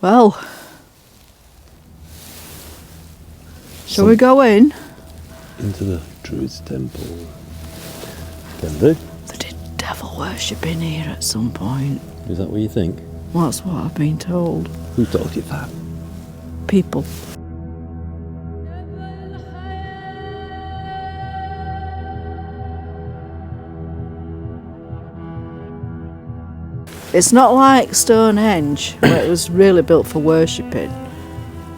Well, shall we go in? Into the Druids Temple. Can do. They did devil worship in here at some point. Is that what you think? Well, that's what I've been told. Who told you that? People. It's not like Stonehenge, where it was really built for worshipping.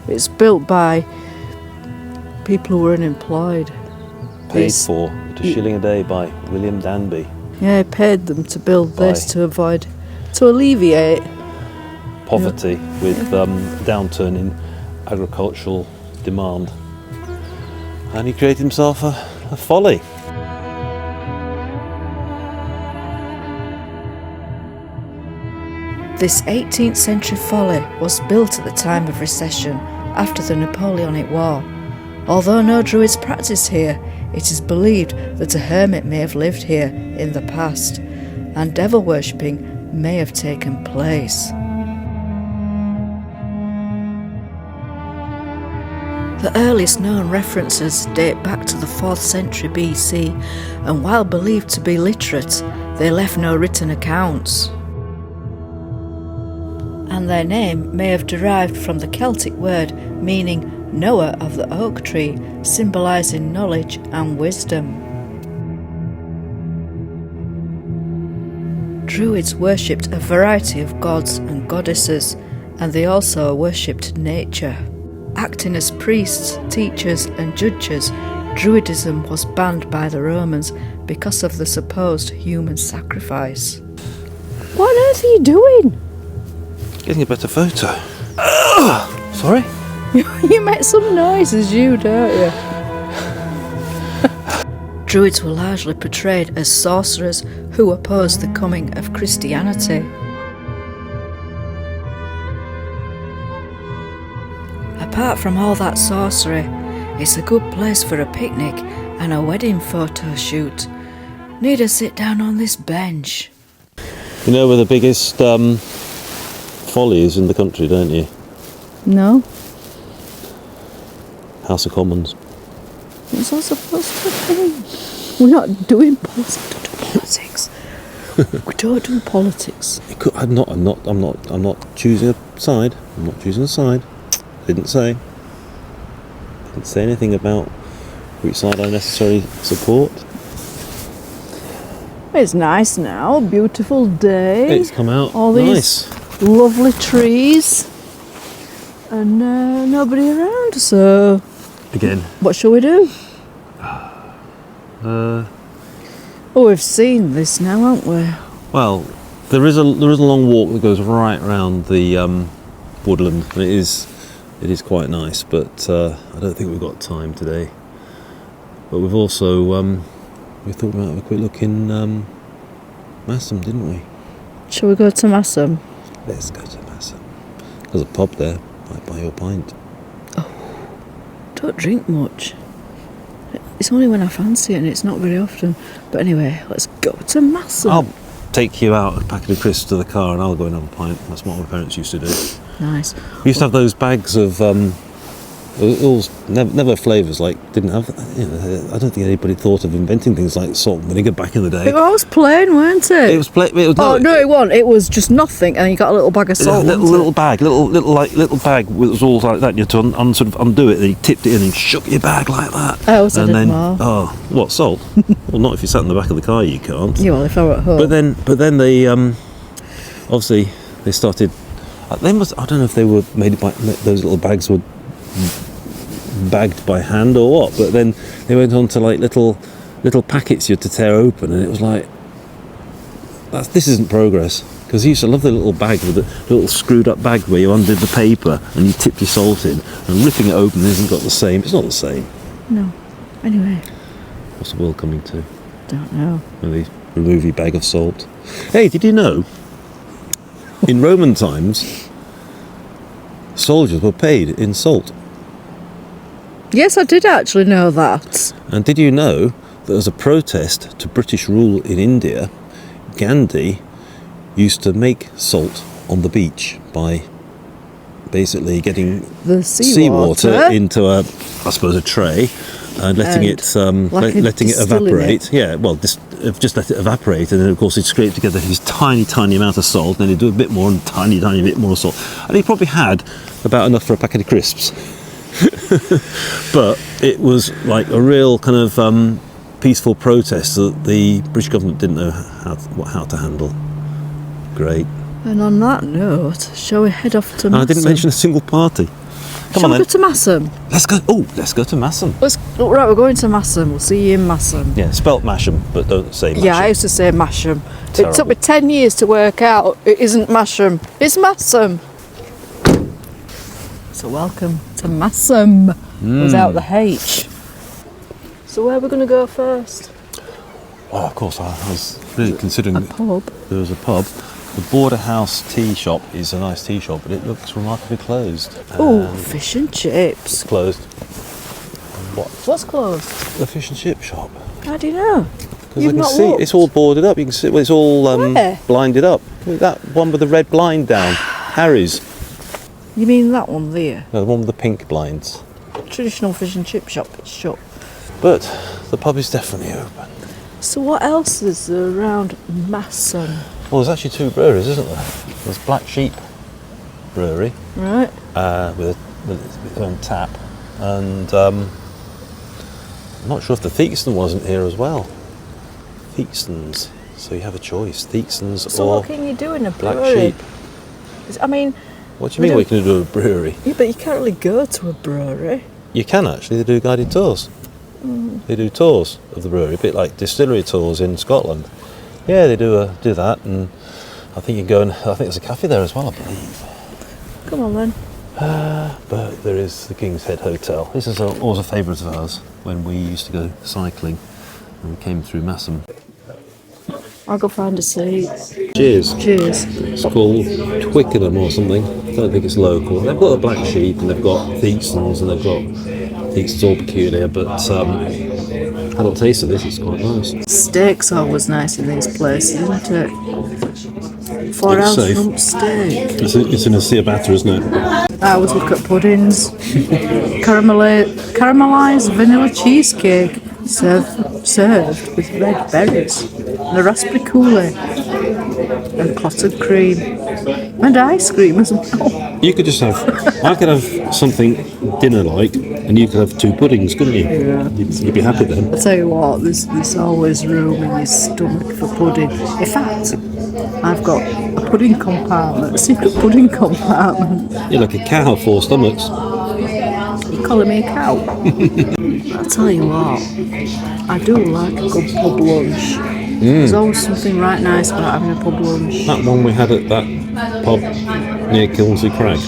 It's built by people who were unemployed. Paid for at a shilling a day by William Danby. Yeah, paid them to build this to alleviate poverty with downturn in agricultural demand. And he created himself a folly. This 18th century folly was built at the time of recession after the Napoleonic War. Although no Druids practice here, it is believed that a hermit may have lived here in the past, and devil worshipping may have taken place. The earliest known references date back to the 4th century BC, and while believed to be literate, they left no written accounts. And their name may have derived from the Celtic word meaning knower of the oak tree, symbolising knowledge and wisdom. Druids worshipped a variety of gods and goddesses, and they also worshipped nature. Acting as priests, teachers and judges, Druidism was banned by the Romans because of the supposed human sacrifice. What on earth are you doing? Getting a better photo. Sorry? You make some noises, don't you? Druids were largely portrayed as sorcerers who opposed the coming of Christianity. Apart from all that sorcery, it's a good place for a picnic and a wedding photo shoot. Need to sit down on this bench. You know where the biggest folly is in the country, don't you? No. House of Commons. What's that supposed to be? We're not doing politics. We don't do politics. I'm not choosing a side. I'm not choosing a side. Didn't say anything about which side I necessarily support. It's nice now, beautiful day. It's come out all nice. These lovely trees, and nobody around. So, again, what shall we do? We've seen this now, haven't we? Well, there is a long walk that goes right around the woodland, and it is quite nice. But I don't think we've got time today. But we've also we thought we might have a quick look in Masham, didn't we? Shall we go to Masham? Let's go to Masham. There's a pub there. Might buy your pint. Oh, don't drink much. It's only when I fancy it, and it's not very often. But anyway, let's go to Masham. I'll take you out a packet of crisps to the car, and I'll go and have a pint. That's what my parents used to do. Nice. We used to have those bags of all never flavours. Like didn't have. I don't think anybody thought of inventing things like salt and vinegar back in the day. It was plain, weren't it? It was plain. It wasn't. It was just nothing, and you got a little bag of salt. Little bag, little bag was all like that. You had to sort of undo it, and you tipped it in and shook your bag like that. Oh, so and then more. What salt? Well, not if you sat in the back of the car, you can't. Yeah, well, if I were at home. But then they obviously they started. They must. I don't know if they were made by those little bags were bagged by hand or what, but then they went on to like little packets you had to tear open, and it was like this isn't progress, because you used to love the little bag with the little screwed up bag where you undid the paper and you tipped your salt in, and ripping it open isn't got the same. It's not the same. No. Anyway, what's the world coming to? Don't know. Maybe remove your bag of salt. Hey, did you know in Roman times soldiers were paid in salt? Yes, I did actually know that. And did you know that as a protest to British rule in India, Gandhi used to make salt on the beach by basically getting The seawater into a tray and letting it evaporate. Yeah, well, just let it evaporate, and then of course he'd scrape together his tiny amount of salt, and then he'd do a bit more and tiny bit more salt, and he probably had about enough for a packet of crisps. But it was like a real kind of peaceful protest that the British government didn't know how to handle. Great. And on that note, shall we head off to Masham? I didn't mention a single party. Shall we go to Masham? Let's go. Oh, let's go to Masham. Right, we're going to Masham. We'll see you in Masham. Yeah, spelt Masham, but don't say Masham. Yeah, I used to say Masham. Terrible. It took me 10 years to work out it isn't Masham. It's Masham. So welcome to Masham without the H. So where are we going to go first? Oh, of course, I was really considering a pub. There was a pub. The Border House tea shop is a nice tea shop, but it looks remarkably closed. Oh, fish and chips. It's closed. What? What's closed? The fish and chip shop. How do you know? Because I can see it's all boarded up. You can see, well, it's all blinded up. That one with the red blind down. Harry's. You mean that one there? No, the one with the pink blinds. Traditional fish and chip shop, it's shut. But the pub is definitely open. So what else is there around Masham? Well, there's actually two breweries, isn't there? There's Black Sheep Brewery. Right. With its own tap. And I'm not sure if the Theakston wasn't here as well. Theakston's. So you have a choice. Theakston's so or what can you do in a Black brewery? Sheep. I mean... What do you mean what can you do at a brewery? Yeah, but you can't really go to a brewery. You can actually. They do guided tours. They do tours of the brewery, a bit like distillery tours in Scotland. Yeah, they do that, and I think you can go and I think there's a cafe there as well, I believe. Come on then. But there is the King's Head Hotel. This is always a favourite of ours when we used to go cycling and we came through Masham. I'll go find a seat. Cheers. Cheers. It's called Twickenham or something. I don't think it's local. They've got a Black Sheep and they've got Theakston's and they've got Theakston's all peculiar, but I had a taste of this, it's quite nice. Steak's always nice in these places, isn't it? 4-ounce rump steak. It's in a ciabatta, isn't it? I always look at puddings. Caramelised vanilla cheesecake served with red berries and a raspberry Kool-Aid and clotted cream and ice cream as well. You could just have, I could have something dinner-like and you could have two puddings, couldn't you? Yeah. You'd be happy then. I'll tell you what, there's always room in your stomach for pudding. In fact, I've got a pudding compartment, a secret pudding compartment. You're like a cow, 4 stomachs. You're calling me a cow? I'll tell you what, I do like a good pub lunch. There's always something right nice about having a pub lunch. That one we had at that pub near Kilnsey Crag.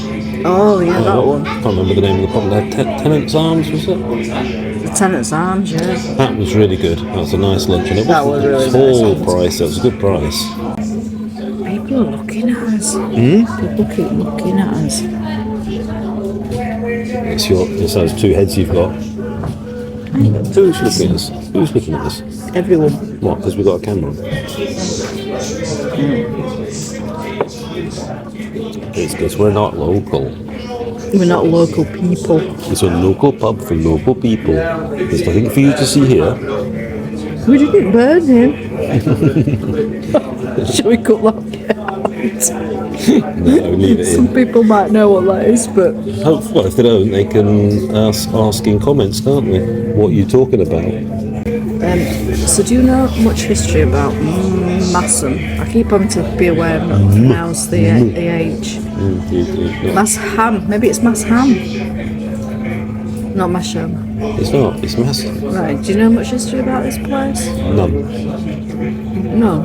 Oh yeah, that one. I can't remember the name of the pub. They had Tenant's Arms, was it? The Tenant's Arms, yeah. That was really good. That was a nice lunch, and it That was really full nice. price. It was a good price. People are looking at us. People keep looking at us. It's those two heads you've got. Who's looking at us? Who's looking at us? Everyone. What? Because we've got a camera. It's because we're not local. We're not local people. It's a local pub for local people. There's nothing for you to see here. We didn't burn him. Shall we cut that bit out? No, leave it Some in. people might know what that is, but... Well, if they don't, they can ask in comments, can't they? What are you talking about? So do you know much history about Masham? I keep having to be aware of not to pronounce the H. Masham. Maybe it's Masham. Not Masham. It's not. It's Masham. Right. Do you know much history about this place? None. No.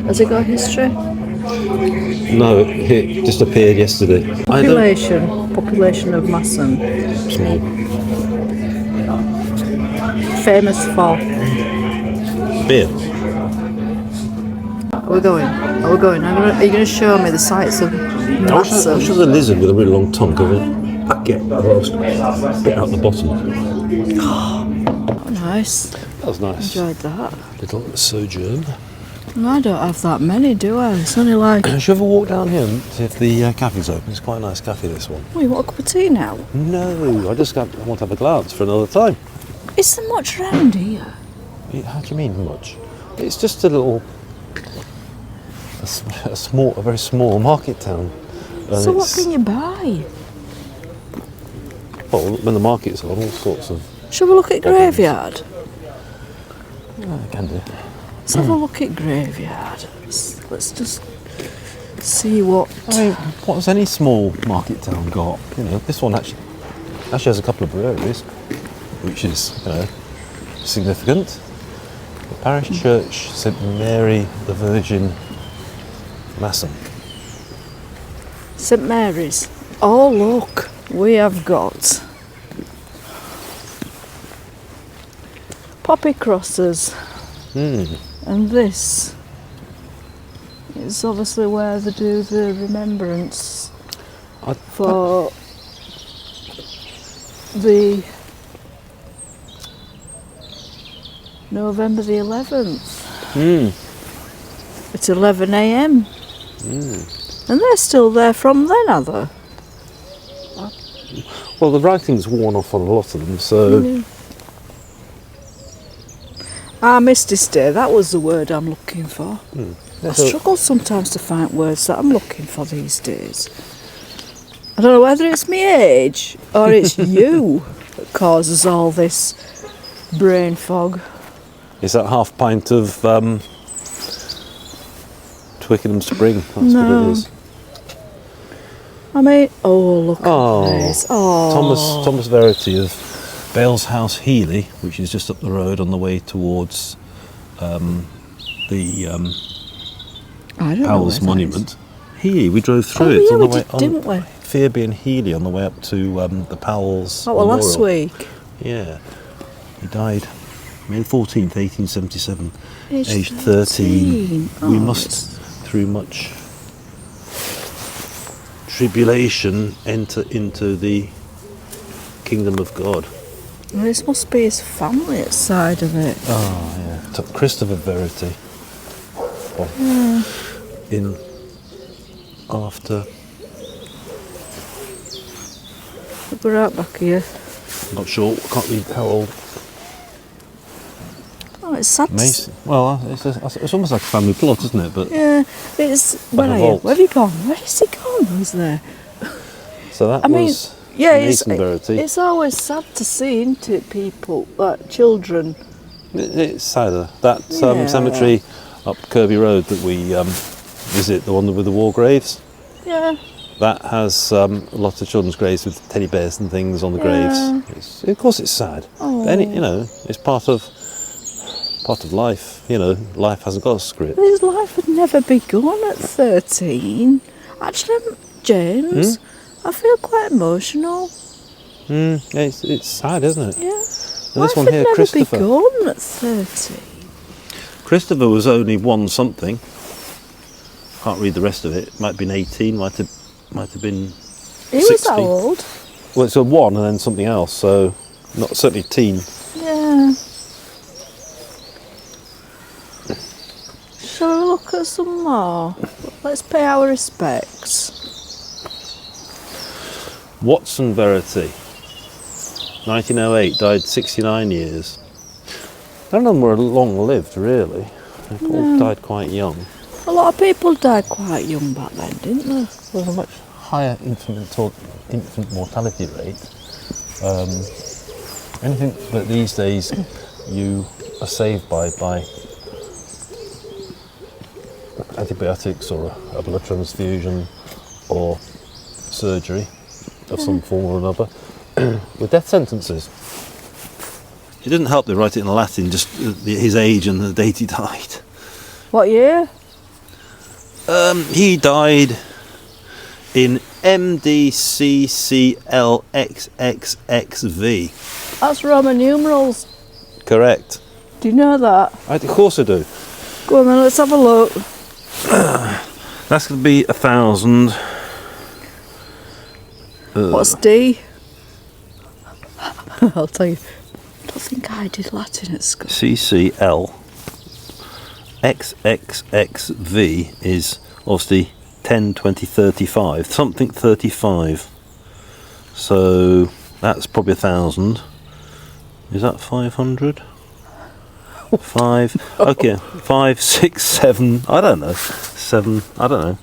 Has it got history? No, it just appeared yesterday. Population of Masham. Small. Famous for. Beer. Are we going? Are you going to show me the sights of I wish Masham? there was a lizard with a really long tongue of a baguette bit out the bottom. Oh, nice. That was nice. Enjoyed that. Little sojourn. I don't have that many, do I? It's only like... Should you ever walk down here and see if the cafe's open? It's quite a nice cafe, this one. Oh, you want a cup of tea now? No, I want to have a glance for another time. Is there much round here? How do you mean much? It's just a little... a very small market town. So what can you buy? Well, when the market's on, all sorts of... Shall we look at graveyard? Yeah, I can do. Let's have a look at graveyard. Let's just see what... I mean, what has any small market town got? You know, this one actually has a couple of breweries, which is, you know, significant. The parish church, St Mary the Virgin, Masham. St Mary's. Oh look, we have got poppy crosses. And this is obviously where they do the remembrance for the November the 11th. It's 11 a.m. And they're still there from then, are they? Well, the writing's worn off on a lot of them, so... Misty Stay, that was the word I'm looking for. I struggle sometimes to find words that I'm looking for these days. I don't know whether it's my age or it's you that causes all this brain fog. Is that half pint of Twickenham Spring? That's No. what it is. I mean, oh, look at this. Oh. Thomas Verity of Bales House, Healy, which is just up the road on the way towards the Powell's Monument. Healy, we drove through it. Yeah, on the we way, did, didn't we? Fearby and Healy on the way up to the Powell's Oh, well, Memorial. last week. Yeah. He died May 14th, 1877, Aged 13. Oh, We must, through much tribulation, enter into the kingdom of God. Well, this must be his family side of it. Oh, yeah. Took Christopher Verity. In after. We're out back here. Not sure. Can't read how old. Oh, it's sad. Mason. Well, it's almost like a family plot, isn't it? But Yeah, it's. Where are you? vault. Where have you gone? Where has he gone? Who's there? so that I mean, was yeah, Mason Verity. it's always sad to see, isn't it, people, like children. It's sadder. That Yeah. cemetery up Kirby Road that we visit, the one with the war graves, Yeah. that has a lot of children's graves with teddy bears and things on the graves. Of course, it's sad. Oh. But it's part of life. You know, life hasn't got a script. His life had never begun at 13. Actually, James, I feel quite emotional. It's sad, isn't it? Yeah. And Life this one had here, never Christopher. begun at 13. Christopher was only one something. Can't read the rest of it. Might have been 18. Might have been. He 60. was how old? Well, it's a one and then something else. So, not certainly teen. Yeah. Shall we look at some more? Let's pay our respects. Watson Verity, 1908, died 69 years. None of them were long lived, really. They all died quite young. A lot of people died quite young back then, didn't they? There was a much higher infant mortality rate. Anything that these days you are saved by antibiotics or a blood transfusion or surgery of some form or another, with death sentences. It didn't help they write it in Latin, just his age and the date he died. What year? He died in MDCCLXXXV. That's Roman numerals. Correct. Do you know that? Of course I do. Go on then, let's have a look. That's going to be 1,000. What's D? I'll tell you. I don't think I did Latin at school. CCL XXXV is obviously 10, 20, 35, something 35. So that's probably 1,000. Is that 500? 5. Okay, 5, 6, 7. I don't know. 7. I don't know.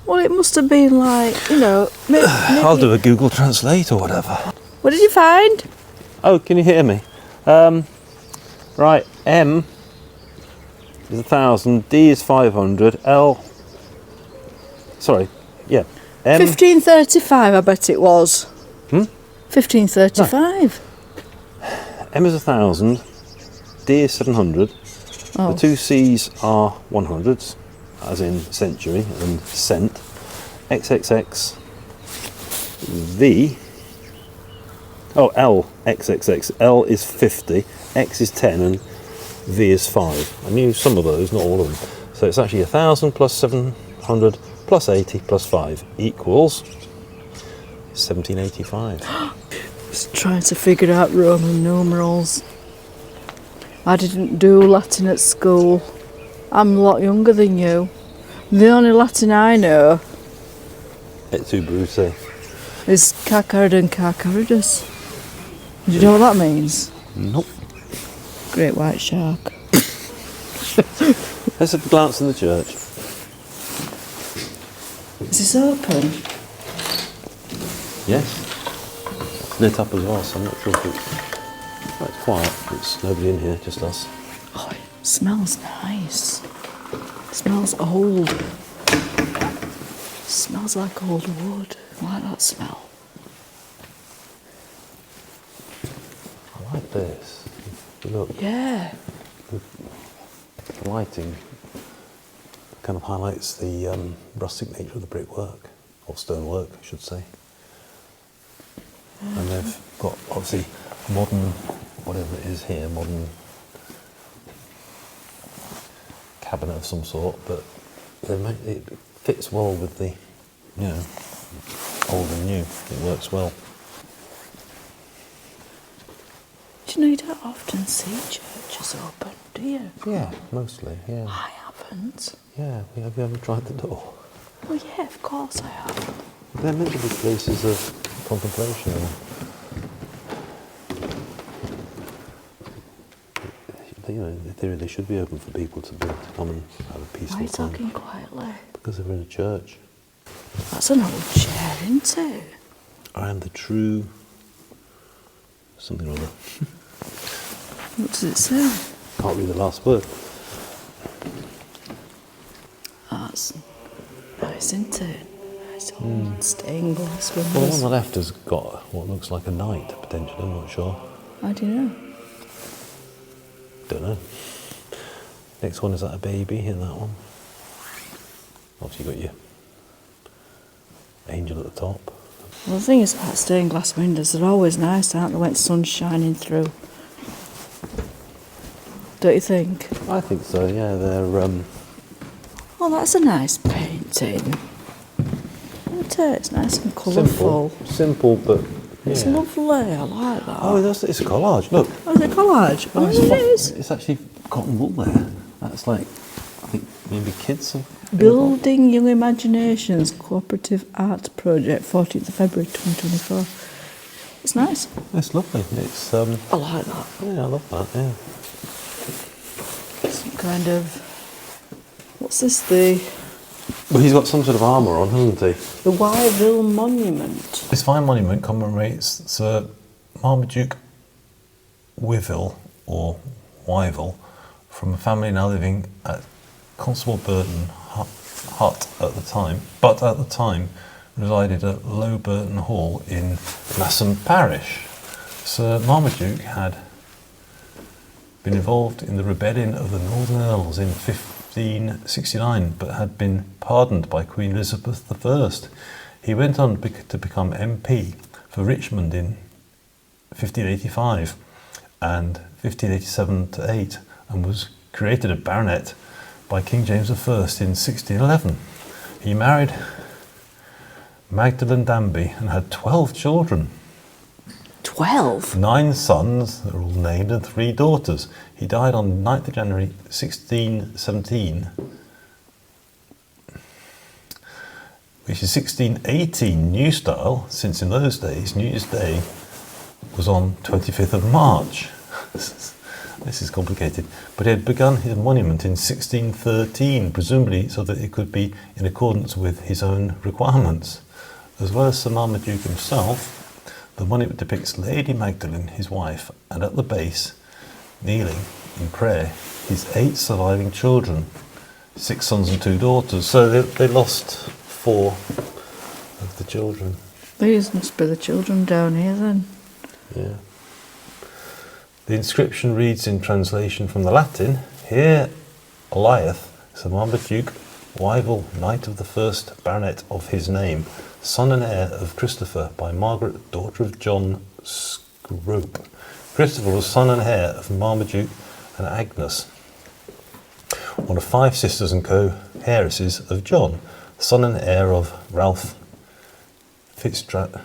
Well, it must have been like, maybe I'll do a Google Translate or whatever. What did you find? Oh, can you hear me? Right, M is 1,000, D is 500, L. Sorry, yeah. M. 1535, I bet it was. 1535. M is 1,000, D is 700. Oh. The two C's are 100s, as in century and cent. XXX V. Oh, L, XXX. L is 50, X is 10, and V is 5. I knew some of those, not all of them. So it's actually 1,000 plus 700 plus 80 plus 5 equals 1785. Just trying to figure out Roman numerals. I didn't do Latin at school. I'm a lot younger than you. The only Latin I know Et tu, Bruce? is Carcharodon Carcharodus. Do you know what that means? Nope. Great white shark. Let's have a glance in the church. Is this open? Yes. It's lit up as well, so I'm not sure if it's... Well, it's quiet. It's nobody in here, just us. Oh, it smells nice. It smells old. It smells like old wood. I like that smell. I like this. Look, Yeah. the lighting kind of highlights the rustic nature of the brickwork, or stonework, I should say. And they've got, obviously, modern, whatever it is here, modern cabinet of some sort, but it fits well with the, old and new. It works well. Do you know you don't often see churches open, do you? Yeah, mostly, yeah. I haven't. Yeah, we haven't tried the door. Well, yeah, of course I have. They're meant to be places of contemplation. In theory, they should be open for people to come and have a peaceful Why are you time. talking quietly? Because they're in a church. That's an old chair, isn't it? I am the true... something or other. What does it say? Can't read the last word. That's nice, isn't it? Nice old stained glass Well, the one windows. on the left has got what looks like a knight, potentially, I'm not sure. How do you know? Don't know. Next one, is that a baby in that one? Obviously you've got your angel at the top. Well, the thing is about stained glass windows, they're always nice, aren't they, when the sun's shining through? Don't you think? I think so, yeah, they're... Oh, that's a nice painting. Isn't it? It's nice and colourful. Simple, but... It's yeah. lovely, I like that. Oh, it's a collage, look. Oh, is it collage? Oh, it is. It's actually cotton wool there. That's like, I think maybe kids have... Building Young Imaginations Cooperative Art Project, 14th of February 2024. It's nice. It's lovely. It's, I like that. yeah, I love that, yeah. Some kind of... What's this? Well, he's got some sort of armour on, hasn't he? The Wyville Monument. This fine monument commemorates Sir Marmaduke Wyville, or Wyville, from a family now living at Constable Burton Hut at the time, but at the time resided at Low Burton Hall in Masham parish. Sir Marmaduke had been involved in the rebellion of the Northern Earls in 1569, but had been pardoned by Queen Elizabeth I. He went on to become MP for Richmond in 1585 and 1587-8, and was created a baronet by King James I in 1611. He married Magdalen Danby and had 12 children. 12? 9 sons, they're all named, and 3 daughters. He died on 9th of January 1617, which is 1618 New Style, since in those days New Year's Day was on 25th of March. This is complicated. But he had begun his monument in 1613, presumably so that it could be in accordance with his own requirements. As well as Sir Marmaduke himself, the monument depicts Lady Magdalene, his wife, and at the base, kneeling in prayer, his 8 surviving children, 6 sons and 2 daughters. So they lost 4 of the children. These must be the children down here then. Yeah. The inscription reads in translation from the Latin, "Here lieth Sir Marmaduke Wyvil, knight of the 1st baronet of his name, son and heir of Christopher by Margaret, daughter of John Scrope." Christopher was son and heir of Marmaduke and Agnes, one of 5 sisters and co-heiresses of John, son and heir of Ralph Fitzrandall,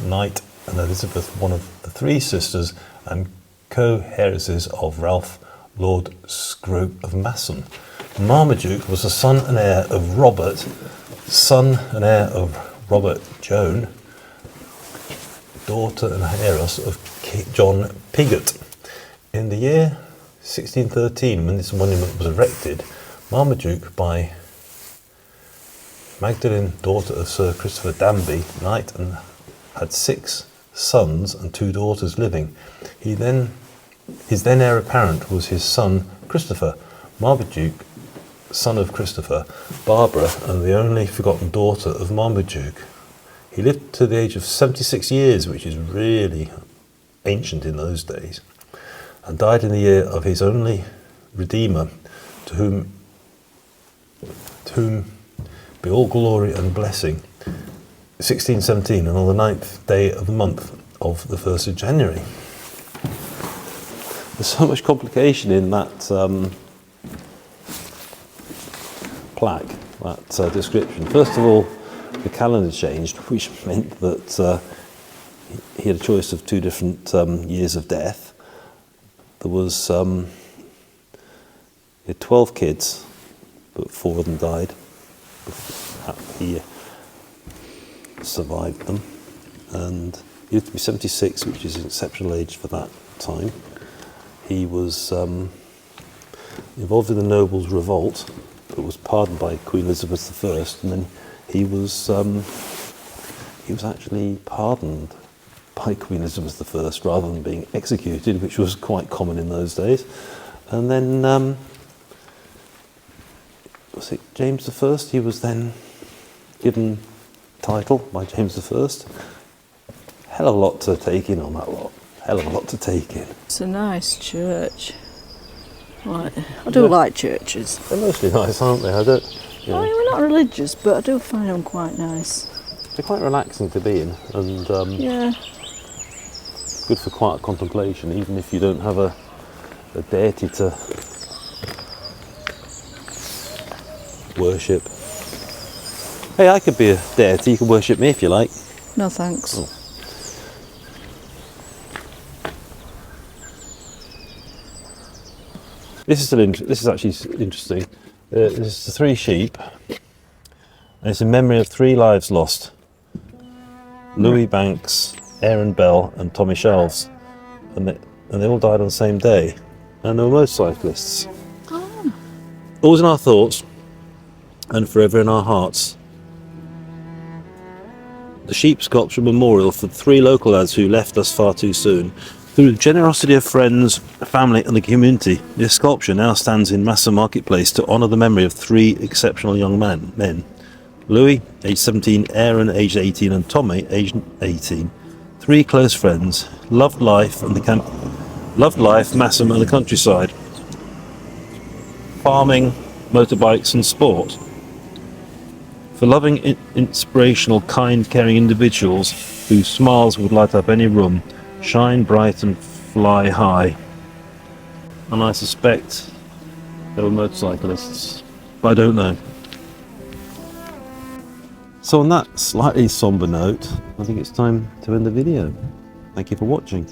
knight, and Elizabeth, one of the 3 sisters and co-heiresses of Ralph, Lord Scrope of Masham. Marmaduke was the son and heir of Robert, son and heir of Robert Joan, daughter and heiress of John Pigott. In the year 1613, when this monument was erected, Marmaduke, by Magdalene, daughter of Sir Christopher Danby, knight, and had 6 sons and 2 daughters living. His then heir apparent was his son Christopher. Marmaduke, son of Christopher, Barbara, and the only forgotten daughter of Marmaduke. He lived to the age of 76 years, which is really ancient in those days, and died in the year of his only Redeemer, to whom be all glory and blessing, 1617, and on the 9th day of the month of the 1st of January. There's so much complication in that plaque, that description. First of all, the calendar changed, which meant that he had a choice of 2 different years of death. There was he had 12 kids, but 4 of them died. He survived them, and he lived to be 76, which is an exceptional age for that time. He was involved in the nobles' revolt, but was pardoned by Queen Elizabeth I, and then he was actually pardoned by Queen Elizabeth I rather than being executed, which was quite common in those days. And then was it James I? He was then given title by James I. Hell of a lot to take in on that lot. Hell of a lot to take in. It's a nice church. I do like churches. They're mostly nice, aren't they? I don't. You know, I mean, we're not religious, but I do find them quite nice. they're quite relaxing to be in, and Yeah. good for quiet contemplation, even if you don't have a deity to worship. Hey, I could be a deity. You can worship me if you like. No thanks. Oh. This is actually interesting. This is the 3 sheep, and it's in memory of 3 lives lost: Louis Banks, Aaron Bell, and Tommy Shelves, and they all died on the same day, and they were motorcyclists. Oh. Always in our thoughts, and forever in our hearts. The sheep sculpture memorial for the 3 local lads who left us far too soon. Through the generosity of friends, family and the community, this sculpture now stands in Masham Marketplace to honour the memory of 3 exceptional young men. Louis, aged 17, Aaron, aged 18, and Tommy, aged 18. 3 close friends, loved life, Masham and the countryside, farming, motorbikes and sport. For loving, inspirational, kind, caring individuals whose smiles would light up any room, shine bright and fly high. And I suspect they were motorcyclists, but I don't know. So on that slightly somber note, I think it's time to end the video. Thank you for watching.